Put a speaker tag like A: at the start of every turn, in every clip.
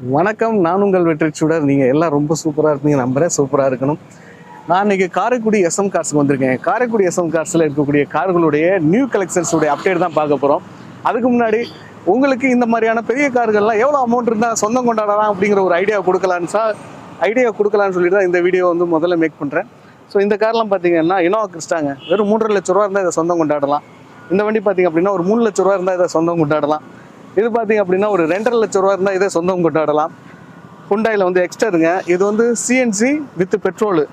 A: வணக்கம், நான் உங்கள் வெற்றி சுடர். நீங்கள் எல்லாம் ரொம்ப சூப்பராக இருப்பீங்க, நம்புறேன். சூப்பராக இருக்கணும். நான் இன்னைக்கு காரைக்குடி எஸ்எம் கார்ஸ்க்கு வந்திருக்கேன். காரைக்குடி எஸ்எம் கார்ஸில் இருக்கக்கூடிய கார்களுடைய நியூ கலெக்ஷன்ஸுடைய அப்டேட் தான் பார்க்க போகிறோம். அதுக்கு முன்னாடி உங்களுக்கு இந்த மாதிரியான பெரிய கார்கள்லாம் எவ்வளோ அமௌண்ட் இருந்தால் சொந்தம் கொண்டாடலாம் அப்படிங்கிற ஒரு ஐடியா கொடுக்கலான்னு சொல்லிட்டு தான் இந்த வீடியோ வந்து முதல்ல மேக் பண்ணுறேன். ஸோ இந்த கார்லாம் பார்த்தீங்கன்னா இனோவா கிறிஸ்டாங்க. வெறும் 3.5 லட்ச ரூபா இருந்தால் இதை சொந்தம் கொண்டாடலாம். இந்த வண்டி பார்த்தீங்க அப்படின்னா ஒரு 3 லட்ச ரூபா இருந்தால் இதை சொந்தம் கொண்டாடலாம். இது பார்த்தீங்க அப்படின்னா ஒரு 2.5 லட்ச ரூபா இருந்தால் இதை சொந்தம் கொண்டாடலாம். ஹுண்டாயில் வந்து எக்ஸ்டருங்க. இது வந்து CNC with petrol.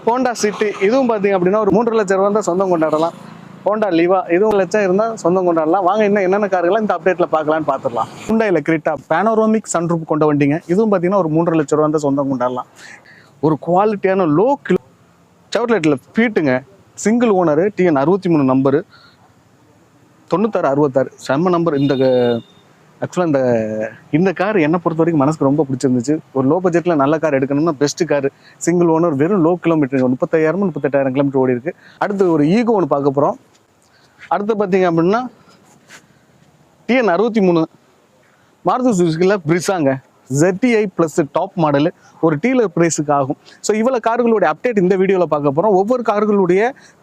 A: Honda city இதுவும் பார்த்தீங்க அப்படின்னா ஒரு 3.5 லட்ச ரூபா இருந்தால் சொந்தம் கொண்டாடலாம். ஹோண்டா லிவா இதுவும் 1 லட்சம் இருந்தால் சொந்தம் கொண்டாடலாம். வாங்க இன்னும் என்னென்ன கார்கள்லாம் இந்த அப்டேட்டில் பார்க்கலான்னு பார்த்துடலாம். ஹுண்டாயில் கிரிட்டா பேனோராமிக் சன்ரூப் கொண்ட வண்டிங்க. இதுவும் பார்த்தீங்கன்னா ஒரு 3.5 லட்ச ரூபா இருந்தால் சொந்தம் கொண்டாடலாம். ஒரு குவாலிட்டியான லோ கிலோ செவர்லெட்டில் ஃபீட்டுங்க. சிங்கிள் ஓனரு, TN 63 நம்பரு, 9666 செம்ம நம்பர். ஆக்சுவலாக இந்த கார் என்னை பொறுத்த வரைக்கும் மனசுக்கு ரொம்ப பிடிச்சிருந்துச்சு. ஒரு லோ பட்ஜெட்டில் நல்ல கார் எடுக்கணும்னா பெஸ்ட்டு கார். சிங்கிள் ஓனர், வெறும் லோ கிலோமீட்டர், 30,000 38,000 கிலோமீட்டர் ஓடி இருக்குது. அடுத்து ஒரு ஈகோ ஒன்று பார்க்க போகிறோம். அடுத்து பார்த்தீங்க அப்படின்னா TN 63 மாருதி சுசுகியில் பிரிஸாங்க. ZTI ப்ளஸ் டாப் மாடலு, ஒரு டீலர் ப்ரைஸுக்கு ஆகும். ஸோ இவ்வளோ கார்களுடைய அப்டேட் இந்த வீடியோவில் பார்க்க போகிறோம். ஒவ்வொரு கார்களுடைய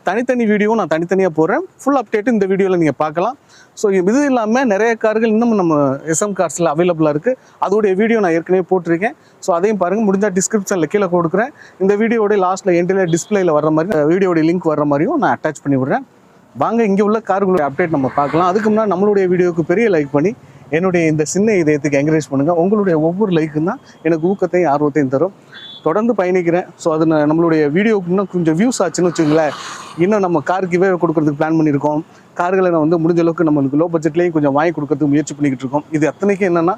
A: தனித்தனி வீடியோவும் நான் தனித்தனியாக போடுறேன். ஃபுல் அப்டேட்டு இந்த வீடியோவில் நீங்கள் பார்க்கலாம். ஸோ இது இல்லாமல் நிறைய கார்கள் இன்னும் நம்ம எஸ்எம் கார்ஸில் அவைலபிளாக இருக்குது. அதோடைய வீடியோ நான் ஏற்கனவே போட்டிருக்கேன். ஸோ அதையும் பாருங்கள். முடிஞ்சால் டிஸ்கிரிப்ஷனில் கீழே கொடுக்குறேன். இந்த வீடியோடைய லாஸ்ட்டில் எண்டில் டிஸ்பிளேயில் வர்ற மாதிரி வீடியோடைய லிங்க் வர்ற மாதிரியும் நான் அட்டாச் பண்ணி விடுறேன். வாங்க இங்கே உள்ள கார்களுடைய அப்டேட் நம்ம பார்க்கலாம். அதுக்கு முன்னாடி நம்மளுடைய வீடியோவுக்கு பெரிய லைக் பண்ணி என்னுடைய இந்த சின்ன இதயத்துக்கு என்கரேஜ் பண்ணுங்கள். உங்களுடைய ஒவ்வொரு லைக்கும் தான் எனக்கு ஊக்கத்தையும் ஆர்வத்தையும் தரும். தொடர்ந்து பயணிக்கிறேன். ஸோ அது நம்மளுடைய வீடியோவுக்கு இன்னும் கொஞ்சம் வியூஸ் ஆச்சுன்னு வச்சுங்களேன். இன்னும் நம்ம காருக்கு கிவே கொடுக்கறதுக்கு பிளான் பண்ணியிருக்கோம். கார்களை நான் வந்து முடிஞ்ச அளவுக்கு நம்மளுக்கு லோ பட்ஜெட்லேயும் கொஞ்சம் வாங்கி கொடுக்கறதுக்கு முயற்சி பண்ணிக்கிட்டு இருக்கோம். இது அத்தனைக்கும் என்னென்னா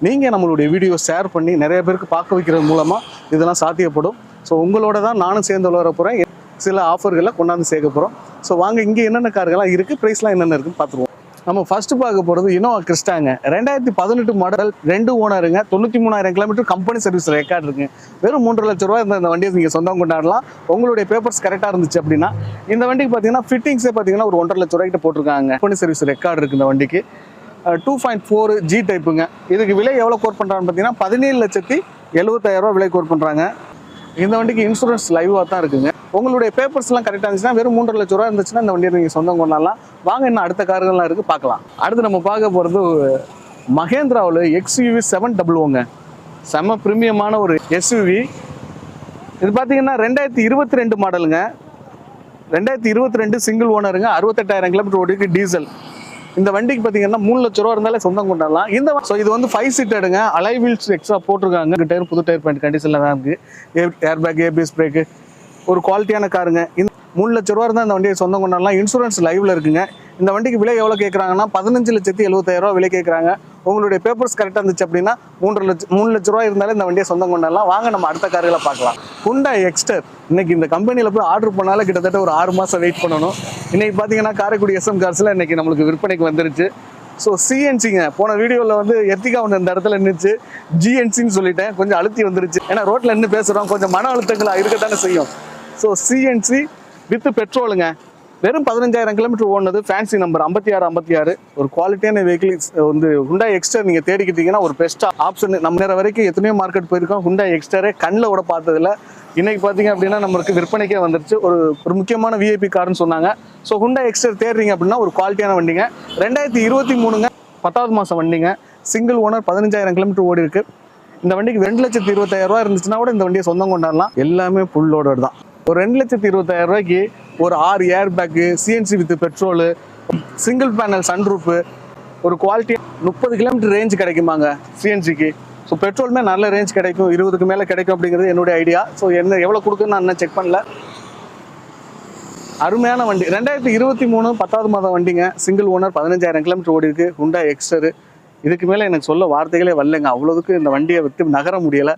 A: நீங்கள் நம்மளுடைய வீடியோ ஷேர் பண்ணி நிறைய பேருக்கு பார்க்க வைக்கிறது மூலமாக இதெல்லாம் சாத்தியப்படும். ஸோ உங்களோட தான் நானும் சேர்ந்து வளர போகிறேன். சில ஆஃபர்களை கொண்டாந்து சேர்க்க போகிறோம். ஸோ வாங்க இங்கே என்னென்ன கார்கள்லாம் இருக்குது, ப்ரைஸ்லாம் என்னென்ன இருக்குன்னு பார்த்துருவோம். நம்ம ஃபர்ஸ்ட் பார்க்க போகிறது இனோவா கிறிஸ்டாங்க. 2018 மாடல், 2 ஓனருங்க, 93,000 கிலோமீட்டர் கம்பெனி சர்வீஸ் ரெக்கார்டு இருக்குங்க. வெறும் 3.5 லட்ச ரூபா இந்த வண்டியை நீங்கள் சொந்தம் கொண்டாடலாம். உங்களுடைய பேப்பர்ஸ் கரெக்டாக இருந்துச்சு அப்படின்னா. இந்த வண்டிக்கு பார்த்தீங்கன்னா ஃபிட்டிங்ஸே பார்த்தீங்கன்னா ஒரு 1.5 லட்ச ரூபாய்க்கிட்ட போட்டிருக்காங்க. கம்பெனி சர்வீஸ் ரெக்கார்டு இருக்குது இந்த வண்டிக்கு. 2.4 G டைப்புங்க. இதுக்கு விலை எவ்வளோ கோட் பண்ணுறாங்கன்னு பார்த்தீங்கன்னா 17,70,000 ரூபா விலை கோட் பண்ணுறாங்க. இந்த வண்டிக்கு இன்சூரன்ஸ் லைவாக தான் இருக்குங்க. உங்களுடைய பேப்பர்ஸ்லாம் கரெக்டாக இருந்துச்சுன்னா வெறும் 3.5 லட்ச ரூபா இருந்துச்சுன்னா இந்த வண்டியை நீங்கள் சொந்தம் கொண்டாடலாம். வாங்க இன்னும் அடுத்த கார்கள்லாம் இருக்குது, பார்க்கலாம். அடுத்து நம்ம பார்க்க போகிறது மகேந்திராவில் XUV 700ங்க. செம்ம ப்ரீமியமான ஒரு SUV. இது பார்த்தீங்கன்னா 2022 மாடலுங்க. 2022 சிங்கிள் ஓனருங்க. 68,000 கிலோமீட்டர் ஓடிக்கு டீசல். இந்த வண்டிக்கு பார்த்தீங்கன்னா 3 லட்ச ரூபா இருந்தாலே சொந்தம் கொண்டாடலாம். ஸோ இது வந்து 5 சீட்டடுங்க. அலை வீல்ஸ் எக்ஸ்ட்ரா போட்டிருக்காங்க. டயர் புது டயர் பாயிண்ட் கண்டிஷனில் தான் இருக்குது. ஏர் பேக், ABS பிரேக்கு, ஒரு குவாலிட்டியான காருங்க. இந்த 3 லட்ச ரூபா இருந்தால் இந்த வண்டியை சொந்தம் கொண்டாடலாம். இன்சூரன்ஸ் லைவில் இருக்குங்க. இந்த வண்டிக்கு விலை எவ்வளோ கேட்குறாங்கன்னா 15,70,000 ரூபா விலை கேட்குறாங்க. உங்களுடைய பேப்பர்ஸ் கரெக்டாக இருந்துச்சு அப்படின்னா 3 லட்ச ரூபா இருந்தாலே இந்த வண்டியை சொந்தம் கொண்டாடலாம். வாங்க நம்ம அடுத்த கார்களை பார்க்கலாம். ஹுண்டா எக்ஸ்டர். இன்னைக்கு இந்த கம்பெனியில் போய் ஆர்டர் பண்ணாலும் கிட்டத்தட்ட ஒரு 6 மாதம் வெயிட் பண்ணணும். இன்னைக்கு பார்த்தீங்கன்னா காரைக்குடி எஸ்எம் கார்ஸில் இன்னைக்கு நம்மளுக்கு விற்பனைக்கு வந்துருச்சு. ஸோ சிஎன்சிங்க. போன வீடியோவில் வந்து எர்டிகா ஒன்று இந்த இடத்துல நின்றுச்சு, GNCன்னு சொல்லிட்டேன். கொஞ்சம் அழுத்தி வந்துருச்சு. ஏன்னா ரோட்டில் நின்று பேசுகிறோம், கொஞ்சம் மன அழுத்தங்களாக இருக்கத்தானே செய்யும். ஸோ சிஎன்சி வித் பெட்ரோலுங்க. வெறும் 15,000 கிலோமீட்டர் ஓடுனது. Fancy number 5656. ஒரு குவாலிட்டியான வெஹிக்கிள் வந்து ஹுண்டா எக்ஸ்டர் நீங்கள் தேடிக்கிட்டீங்கன்னா ஒரு பெஸ்ட்டாக ஆப்ஷன். நம்ம நேரம் வரைக்கும் எத்தனையோ மார்க்கெட் போயிருக்கோம். ஹுண்டா எக்ஸ்டரே கண்ணில் கூட பார்த்ததில்ல. இன்னைக்கு பார்த்தீங்க அப்படின்னா நம்மளுக்கு விற்பனைக்கே வந்துருச்சு. ஒரு முக்கியமான VIP கார்னு சொன்னாங்க. ஸோ ஹுண்டா எக்ஸ்டர் தேடுறீங்க அப்படின்னா ஒரு குவாலிட்டியான வண்டிங்க. 2023ங்க, 10வது மாதம் வண்டிங்க. சிங்கிள் ஓனர், 15,000 கிலோமீட்டர் ஓடி இருக்கு. இந்த வண்டிக்கு 2,20,000 ரூபா இருந்துச்சுன்னா கூட இந்த வண்டியை சொந்தம் கொண்டாடலாம். எல்லாமே ஃபுல் லோடர் தான். ஒரு 2,20,000 ரூபாய்க்கு ஒரு 6 airbag, CNC with petrol, single panel sunroof, ஒரு குவாலிட்டி 30 கிலோமீட்டர் ரேஞ்ச் கிடைக்குமாங்க CNCக்கு. ஸோ பெட்ரோலுமே நல்ல ரேஞ்ச் கிடைக்கும், 20க்கு மேலே கிடைக்கும் அப்படிங்கிறது என்னுடைய ஐடியா. ஸோ எவ்வளோ கொடுக்குன்னு நான் இன்னும் செக் பண்ணல. அருமையான வண்டி. 2023 10வது மாதம் வண்டிங்க. சிங்கிள் ஓனர், 15,000 கிலோமீட்டர் ஓடி இருக்கு. ஹுண்டா எக்ஸ்டரு. இதுக்கு மேலே எனக்கு சொல்ல வார்த்தைகளே வரலைங்க. அவ்வளோதுக்கு இந்த வண்டியை விட்டு நகர முடியலை.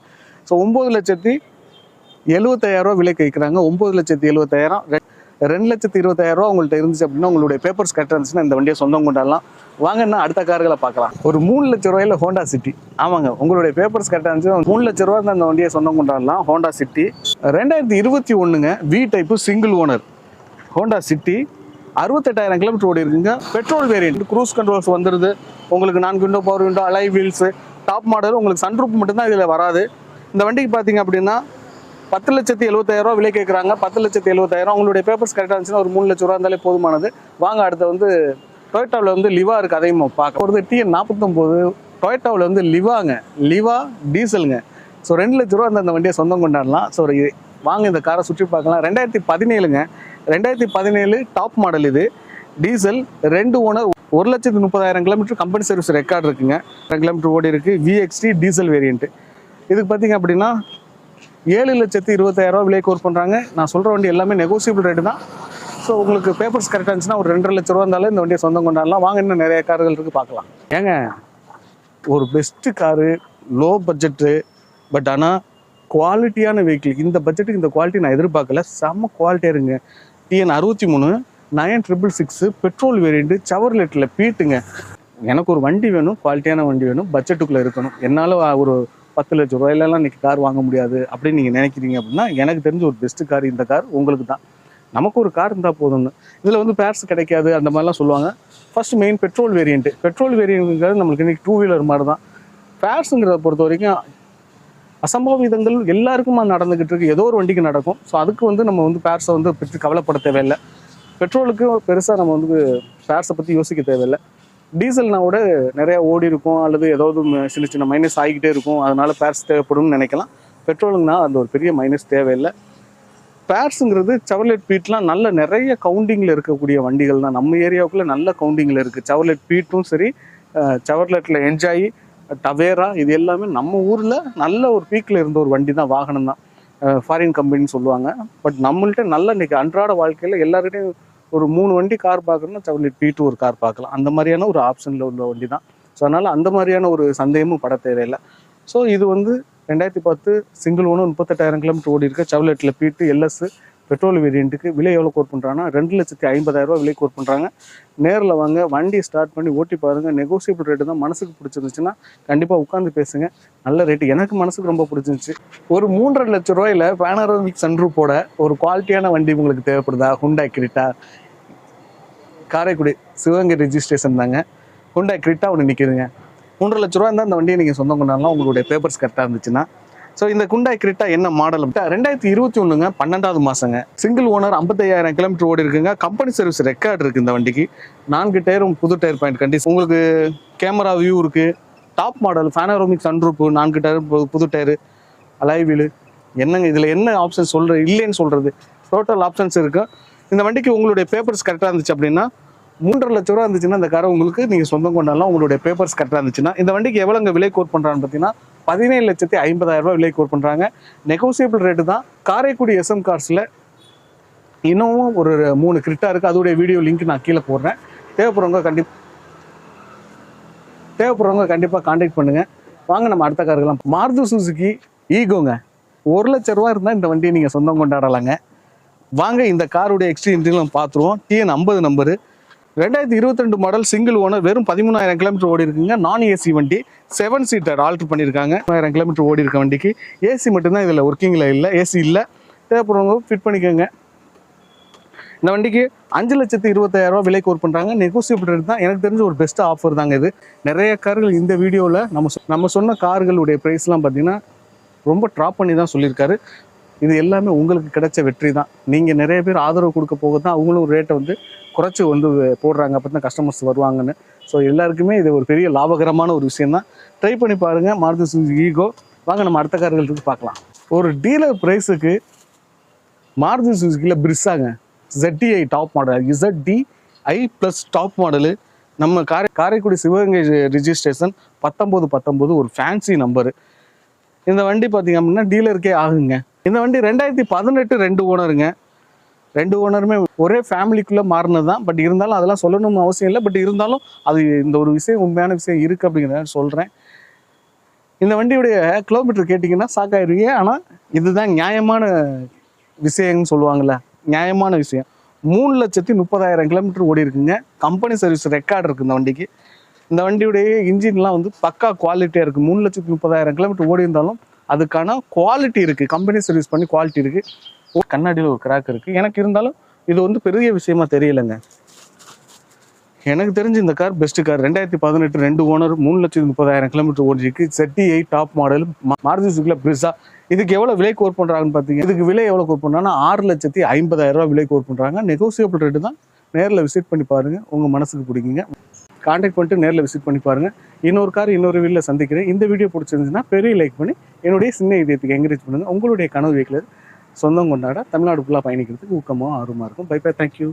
A: ஸோ 9,70,000 ரூபா விலை கேட்குறாங்க. 9,70,000. 2,20,000 ரூபா உங்கள்கிட்ட இருந்துச்சு அப்படின்னா உங்களுடைய பேப்பர்ஸ் கரெக்டாக இருந்துச்சுன்னா இந்த வண்டியை சொந்தம் கொண்டாடலாம். வாங்கன்னா அடுத்த கார்களை பார்க்கலாம். ஒரு 3 லட்ச ரூபாயில் ஹோண்டா சிட்டி. ஆமாங்க, உங்களுடைய பேப்பர்ஸ் கரெக்டாக இருந்துச்சு 3 லட்ச ரூபா தான் இந்த வண்டியை சொந்தம் கொண்டாடலாம். ஹோண்டா சிட்டி 2021ங்க. V type single owner Honda City. 68,000 kilometre ஓடி இருக்குங்க. Petrol variant. க்ரூஸ் கண்ட்ரோல்ஸ் வந்துடுது உங்களுக்கு. 4 window, power window, alloy wheels, top model. உங்களுக்கு சன்ரூப் மட்டும்தான் இதில் வராது. இந்த வண்டிக்கு பார்த்தீங்க அப்படின்னா 10,70,000 விலை கேட்குறாங்க. 10,70,000. உங்களுடைய பேப்பர்ஸ் கரெக்டாக இருந்துச்சுன்னா ஒரு 3 லட்ச ரூபா இருந்தாலே போதுமானது. வாங்க அடுத்து வந்து டொயோட்டாவில் வந்து லிவா இருக்குது, அதையும் பார்க்க. ஒரு TN49 டொயோட்டாவில் வந்து லிவா டீசலுங்க. ஸோ 2 லட்ச ரூபா அந்த வண்டியை சொந்தம் கொண்டாடலாம். ஸோ வாங்க இந்த காரை சுற்றி பார்க்கலாம். 2017ங்க. 2017 டாப் மாடல். இது diesel, 2 owner, 1,30,000 kilometre company service record இருக்குங்க. 2 கிலோமீட்டர் ஓடி இருக்கு. VXT diesel variant. இதுக்கு பார்த்தீங்க அப்படின்னா 7,20,000 விலை கோர் பண்ணுறாங்க. நான் சொல்கிற வண்டி எல்லாமே நெகோசியபிள் ரேட்டு தான். ஸோ உங்களுக்கு பேப்பர்ஸ் கரெக்டாக இருந்துச்சுன்னா ஒரு 2.5 லட்ச ரூபா இருந்தாலும் இந்த வண்டியை சொந்தம் கொண்டாடலாம். வாங்க, இன்னும் நிறைய கார்கள் இருக்குது, பார்க்கலாம். ஏங்க ஒரு best car, low budget, but ஆனால் குவாலிட்டியான வெஹிக்கிள். இந்த பட்ஜெட்டுக்கு இந்த குவாலிட்டி நான் எதிர்பார்க்கல. செம்ம குவாலிட்டியாக இருங்க. TN63 9666 petrol variant, செவர்லெட்டில் பீட்டுங்க. எனக்கு ஒரு வண்டி வேணும், குவாலிட்டியான வண்டி வேணும், பட்ஜெட்டுக்குள்ளே இருக்கணும். என்னால் ஒரு 10 லட்ச ரூபாயிலலாம் இன்றைக்கி கார் வாங்க முடியாது அப்படின்னு நீங்கள் நினைக்கிறீங்க அப்படின்னா எனக்கு தெரிஞ்ச ஒரு பெஸ்ட்டு கார் இந்த கார் உங்களுக்கு தான். நமக்கு ஒரு கார் இருந்தால் போதும்னு. இதில் வந்து பேர்ஸ் கிடைக்காது அந்த மாதிரிலாம் சொல்லுவாங்க. First main petrol variant. Petrol வேரியண்ட்டுங்கிறது நம்மளுக்கு இன்றைக்கி 2 வீலர் மாதிரி தான். பேர்ஸுங்கிறத பொறுத்த வரைக்கும் அசம்பாவிதங்கள் எல்லாருக்கும் நடந்துக்கிட்டு இருக்கு. ஏதோ ஒரு வண்டிக்கு நடக்கும். ஸோ அதுக்கு வந்து நம்ம வந்து பேர்ஸை வந்து பற்றி கவலைப்பட தேவையில்லை. பெட்ரோலுக்கு பெருசாக நம்ம வந்து பேர்ஸை பற்றி யோசிக்க தேவையில்லை. டீசல்னா கூட நிறையா ஓடி இருக்கும், அல்லது ஏதாவது சின்ன சின்ன மைனஸ் ஆகிக்கிட்டே இருக்கும், அதனால பேர்ஸ் தேவைப்படும்னு நினைக்கலாம். பெட்ரோலுக்குனா அந்த ஒரு பெரிய மைனஸ் தேவையில்லை. பேர்ஸுங்கிறது செவர்லெட் பீட்லாம் நல்ல நிறைய கவுண்டிங்கில் இருக்கக்கூடிய வண்டிகள் தான். நம்ம ஏரியாவுக்குள்ளே நல்ல கவுண்டிங்கில் இருக்குது. செவர்லெட் பீட்டும் சரி, செவர்லெட்டில் என்ஜாய், டவேரா, இது எல்லாமே நம்ம ஊரில் நல்ல ஒரு பீக்கில் இருந்த ஒரு வண்டி தான், வாகனம் தான். ஃபாரின் கம்பெனின்னு சொல்லுவாங்க. பட் நம்மள்ட்ட நல்ல இன்றைக்கி அன்றாட வாழ்க்கையில் எல்லாருக்கிட்டையும் ஒரு 3 வண்டி கார் பார்க்கணும்னா செவர்லெட் பீட்டு ஒரு கார் பார்க்கலாம். அந்த மாதிரியான ஒரு ஆப்ஷனில் உள்ள வண்டி தான். ஸோ அதனால் அந்த மாதிரியான ஒரு சந்தேகமும் பட தேவையில்லை. ஸோ இது வந்து 2010 சிங்கிள் ஓனர் 38,000 கிலோமீட்டர் ஓடி இருக்க செவர்லெட்டில் பீட்டு LS பெட்ரோல் வேரியண்ட்டுக்கு விலை எவ்வளோ கோட் பண்ணுறாங்கன்னா 2,50,000 விலை கோட் பண்ணுறாங்க. நேரில் வாங்க, வண்டி ஸ்டார்ட் பண்ணி ஓட்டி பாருங்கள். நெகோசியபிள் ரேட்டு தான். மனசுக்கு பிடிச்சிருந்துச்சுன்னா கண்டிப்பாக உட்காந்து பேசுங்க. நல்ல ரேட்டு. எனக்கு மனசுக்கு ரொம்ப பிடிச்சிருந்துச்சு. ஒரு 3.5 லட்ச ரூபாயில் பேனரோமிக் சன்ரூஃபோட ஒரு குவாலிட்டியான வண்டி உங்களுக்கு தேவைப்படுதா? Hyundai criteria, Karaikudi Sivaganga registration தாங்க. ஹுண்டாய் கிரிட்டா ஒன்று நிற்கிதுங்க. 3.5 லட்ச ரூபா இருந்தால் அந்த வண்டியை நீங்கள் சொந்தம் கொண்டாடலாம், உங்களுடைய பேப்பர்ஸ் கரெக்டாக இருந்துச்சுன்னா. ஸோ இந்த ஹுண்டாய் கிரிட்டா என்ன மாடல்? 2021ங்க, 12வது மாதங்க. சிங்கிள் ஓனர், 55,000 கிலோமீட்டர் ஓடி இருக்குங்க. கம்பெனி சர்வீஸ் ரெக்கார்டு இருக்குது இந்த வண்டிக்கு. 4 டயரும் புது டயர் பாயிண்ட் கண்டிஷன். உங்களுக்கு கேமரா வியூ இருக்குது. Top model, panoramic sunroof, 4 tyre புது டயரு, அலாய் வீலு. என்னங்க இதில் என்ன ஆப்ஷன் சொல்கிறது இல்லைன்னு சொல்கிறது? டோட்டல் ஆப்ஷன்ஸ் இருக்குது. இந்த வண்டிக்கு உங்களுடைய பேப்பர்ஸ் கரெக்டாக இருந்துச்சு அப்படின்னா 3.5 லட்ச ரூபா இருந்துச்சுன்னா இந்த காரை உங்களுக்கு நீங்கள் சொந்தம் கொண்டாடலாம், உங்களுடைய பேப்பர்ஸ் கரெக்டாக இருந்துச்சுன்னா. இந்த வண்டிக்கு எவ்வளோங்க விலை கோட் பண்ணுறான்னு பார்த்தீங்கன்னா 17,50,000 விலை கோட் பண்ணுறாங்க. நெகோசியபிள் ரேட்டு தான். காரைக்குடி SM கார்ஸில் இன்னமும் ஒரு 3 கிரிட்டா இருக்குது. அதோடைய வீடியோ லிங்க் நான் கீழே போடுறேன். தேவைப்படுறவங்க கண்டிப்பாக கான்டாக்ட் பண்ணுங்கள். வாங்க நம்ம அடுத்த காருக்கெல்லாம். மாருதி சுசுகி ஈகோங்க. 1 லட்ச ரூபா இருந்தால் இந்த வண்டியை நீங்கள் சொந்தம் கொண்டாடலாங்க. வாங்க இந்த காருடைய எக்ஸ்டீரியர் பார்த்துருவோம். TN50 number, 2022 model, single owner, வெறும் 13,000 கிலோமீட்டர் ஓடி இருக்குங்க. நான் ஏசி வண்டி, 7 சீட்டர் ஆல்ட்ரு பண்ணியிருக்காங்க. 1000 கிலோமீட்டர் ஓடி இருக்க வண்டிக்கு ஏசி மட்டும்தான் இதில் ஒர்க்கிங்கில் இல்லை, ஏசி இல்லை. தேவைப்படுறவங்க ஃபிட் பண்ணிக்கோங்க. இந்த வண்டிக்கு 5,20,000 விலை கோர் பண்ணுறாங்க. நெகோசியபிள் ரேட் தான். எனக்கு தெரிஞ்ச ஒரு பெஸ்ட் ஆஃபர் தாங்க இது. நிறைய கார்கள் இந்த வீடியோவில் நம்ம சொன்ன கார்களுடைய ப்ரைஸ்லாம் பார்த்தீங்கன்னா ரொம்ப ட்ராப் பண்ணி தான் சொல்லியிருக்காரு. இது எல்லாமே உங்களுக்கு கிடைச்ச வெற்றி தான். நீங்கள் நிறைய பேர் ஆதரவு கொடுக்க போக தான் அவங்களும் ரேட்டை வந்து குறைச்சி வந்து போடுறாங்க. அப்போ தான் கஸ்டமர்ஸ் வருவாங்கன்னு. ஸோ எல்லாருக்குமே இது ஒரு பெரிய லாபகரமான ஒரு விஷயம் தான். ட்ரை பண்ணி பாருங்கள் மாருதி சுசுகி ஈகோ. வாங்க நம்ம அடுத்த கார்களுக்கு பார்க்கலாம். ஒரு டீலர் ப்ரைஸுக்கு மாருதி சுசுகியில் பிரிஸ்ஸாங்க, ZDI top model, ZDI plus top model. நம்ம காரைக்குடி சிவகங்கை ரிஜிஸ்ட்ரேஷன் 1919 ஒரு ஃபேன்சி நம்பரு. இந்த வண்டி பார்த்தீங்க அப்படின்னா டீலருக்கே ஆகுங்க. இந்த வண்டி 2018 2 ஓனருங்க. 2 ஓனருமே ஒரே ஃபேமிலிக்குள்ளே மாறினது தான். பட் இருந்தாலும் அதெல்லாம் சொல்லணும்னு அவசியம் இல்லை. பட் இருந்தாலும் அது இந்த ஒரு விஷயம் உண்மையான விஷயம் இருக்குது அப்படிங்கிறத சொல்கிறேன். இந்த வண்டியுடைய கிலோமீட்டர் கேட்டிங்கன்னா சாக்காயிருவீங்க. ஆனால் இதுதான் நியாயமான விஷயம்னு சொல்லுவாங்கள்ல, நியாயமான விஷயம். 3,30,000 கிலோமீட்டர் ஓடி இருக்குங்க. கம்பெனி சர்வீஸ் ரெக்கார்டு இருக்குது இந்த வண்டிக்கு. இந்த வண்டியுடைய இன்ஜின்லாம் வந்து பக்கா குவாலிட்டியாக இருக்குது. 3,30,000 கிலோமீட்டர் ஓடி இருந்தாலும் அதுக்கான குவாலிட்டி இருக்குது. கம்பெனி சர்வீஸ் பண்ணி குவாலிட்டி இருக்குது. கண்ணாடியில் ஒரு கிராக் இருக்குது. எனக்கு இருந்தாலும் இது வந்து பெரிய விஷயமா தெரியலைங்க. எனக்கு தெரிஞ்சு இந்த car best car. 2018 2 owner 3,30,000 kilometre ஓடிருக்கு. ZTI top model Maruti Suzuki Brezza. இதுக்கு எவ்வளோ விலை கோட் பண்ணுறாங்கன்னு பார்த்தீங்க. இதுக்கு விலை எவ்வளோ கோட் பண்ணுறாங்கன்னா 6,50,000 ரூபா விலை கோட் பண்ணுறாங்க. நெகோசியபிள் ரேட்டு தான். நேரில் விசிட் பண்ணி பாருங்கள், உங்கள் மனசுக்கு பிடிக்குங்க. கான்டாக்ட் பண்ணிட்டு நேரில் விசிட் பண்ணி பாருங்கள். இன்னொரு கார் இன்னொரு வீடியோவில் சந்திக்கிறேன். இந்த வீடியோ பிடிச்சிருந்துச்சுன்னா பெரிய லைக் பண்ணி என்னுடைய சின்ன இதயத்துக்கு என்கரேஜ் பண்ணுங்கள். உங்களுடைய கனவு வீட்டில் சொந்தம் கொண்டாட தமிழ்நாடு ஃபுல்லாக பயணிக்கிறதுக்கு ஊக்கமாக ஆர்வமாக இருக்கும். Bye bye, thank you.